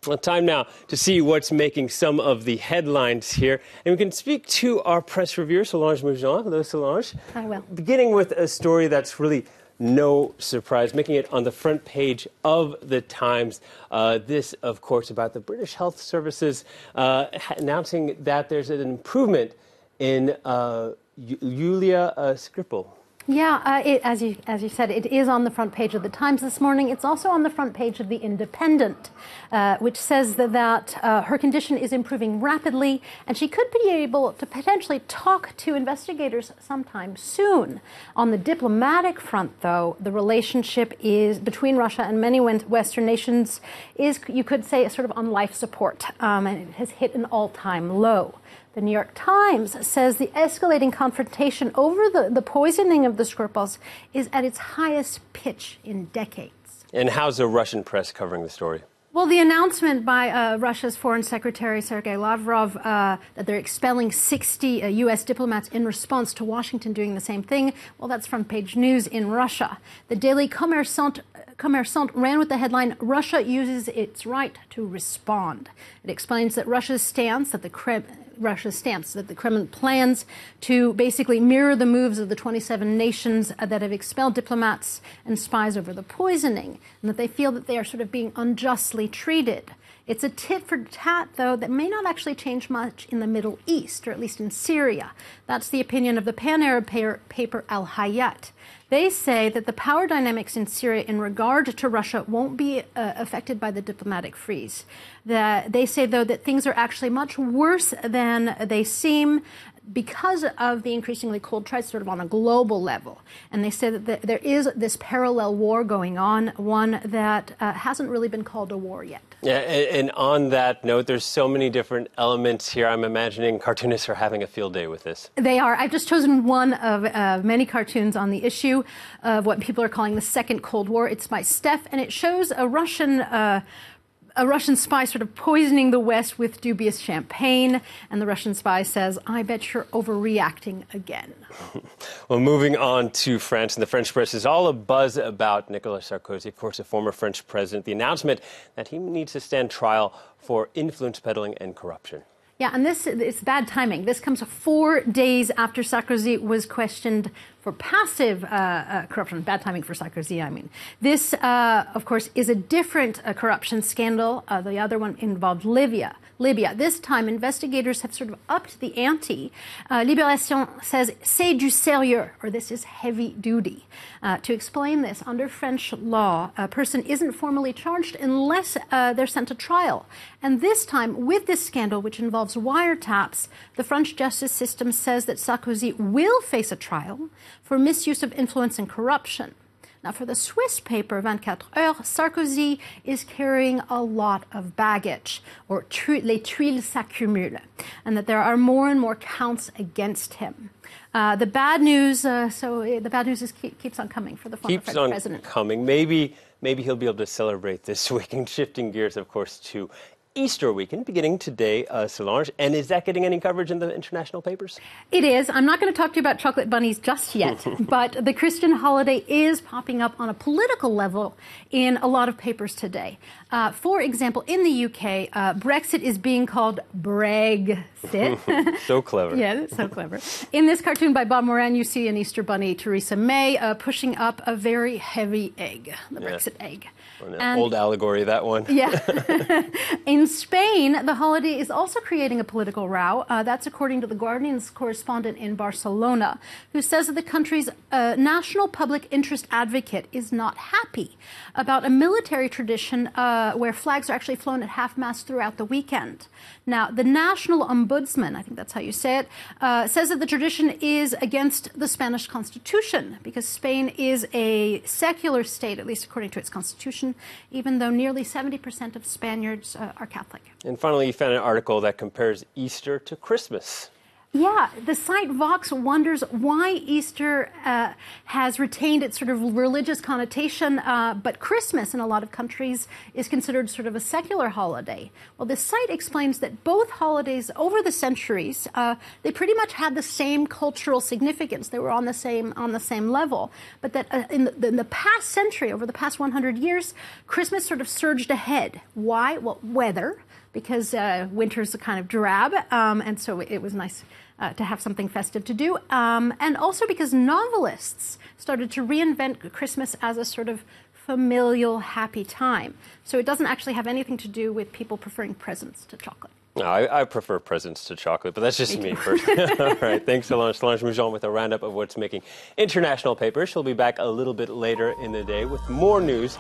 Well, time now to see what's making some of the headlines here. And we can speak to our press reviewer, Solange Moujon. Hello, Solange. Hi, Will. Beginning with a story that's really no surprise, making it on the front page of the Times. This, of course, about the British Health Services announcing that there's an improvement in Yulia Skripal. Yeah, as you said, it is on the front page of the Times this morning. It's also on the front page of The Independent, which says that her condition is improving rapidly, and she could be able to potentially talk to investigators sometime soon. On the diplomatic front, though, the relationship is between Russia and many Western nations is, you could say, sort of on life support, and it has hit an all-time low. The New York Times says the escalating confrontation over the poisoning of the Skripals is at its highest pitch in decades. And how's the Russian press covering the story? Well, the announcement by Russia's Foreign Secretary Sergei Lavrov that they're expelling 60 U.S. diplomats in response to Washington doing the same thing, well, that's front-page news in Russia. The Daily Commerçant ran with the headline, "Russia uses its right to respond." It explains that Russia's stance that the Kremlin plans to basically mirror the moves of the 27 nations that have expelled diplomats and spies over the poisoning, and that they feel that they are sort of being unjustly treated. It's a tit for tat, though, that may not actually change much in the Middle East, or at least in Syria. That's the opinion of the pan-Arab paper Al Hayat. They say that the power dynamics in Syria in regard to Russia won't be affected by the diplomatic freeze. They say, though, that things are actually much worse than they seem because of the increasingly cold tries sort of on a global level. And they say that there is this parallel war going on, one that hasn't really been called a war yet. Yeah, and on that note, there's so many different elements here. I'm imagining cartoonists are having a field day with this. They are. I've just chosen one of many cartoons on the issue of what people are calling the Second Cold War. It's by Steph, and it shows a Russian spy sort of poisoning the West with dubious champagne. And the Russian spy says, "I bet you're overreacting again." Well, moving on to France, and the French press is all abuzz about Nicolas Sarkozy, of course, a former French president. The announcement that he needs to stand trial for influence peddling and corruption. Yeah, and it's bad timing. This comes 4 days after Sarkozy was questioned for passive corruption. Bad timing for Sarkozy, I mean. This, of course, is a different corruption scandal. The other one involved Libya. This time, investigators have sort of upped the ante. Libération says, "C'est du sérieux," or this is heavy duty. To explain this, under French law, a person isn't formally charged unless they're sent to trial. And this time, with this scandal, which involves wiretaps, the French justice system says that Sarkozy will face a trial for misuse of influence and corruption. Now, for the Swiss paper 24 Heures, Sarkozy is carrying a lot of baggage, or les tuiles s'accumulent, and that there are more and more counts against him. The bad news keeps on coming for the former French president. Keeps on coming. Maybe he'll be able to celebrate this weekend. Shifting gears, of course, to Easter weekend, beginning today, Solange. And is that getting any coverage in the international papers? It is. I'm not going to talk to you about chocolate bunnies just yet, but the Christian holiday is popping up on a political level in a lot of papers today. For example, in the UK, Brexit is being called Brexit. So clever. Yeah, that's so clever. In this cartoon by Bob Moran, you see an Easter bunny, Theresa May, pushing up a very heavy egg, the Brexit egg. An old allegory, that one. Yeah. In Spain, the holiday is also creating a political row. That's according to the Guardian's correspondent in Barcelona, who says that the country's national public interest advocate is not happy about a military tradition where flags are actually flown at half-mast throughout the weekend. Now, the National Ombudsman, I think that's how you say it, says that the tradition is against the Spanish Constitution because Spain is a secular state, at least according to its constitution, even though nearly 70% of Spaniards are Catholic. And finally, you found an article that compares Easter to Christmas. Yeah, the site Vox wonders why Easter has retained its sort of religious connotation, but Christmas in a lot of countries is considered sort of a secular holiday. Well, the site explains that both holidays over the centuries, they pretty much had the same cultural significance. They were on the same level, but that in the past century, over the past 100 years, Christmas sort of surged ahead. Why? Well, weather, because winter's kind of drab, and so it was nice to have something festive to do, and also because novelists started to reinvent Christmas as a sort of familial, happy time. So it doesn't actually have anything to do with people preferring presents to chocolate. No, I prefer presents to chocolate, but that's just me personally. All right, thanks, Solange. Solange moves on with a roundup of what's making international papers. She'll be back a little bit later in the day with more news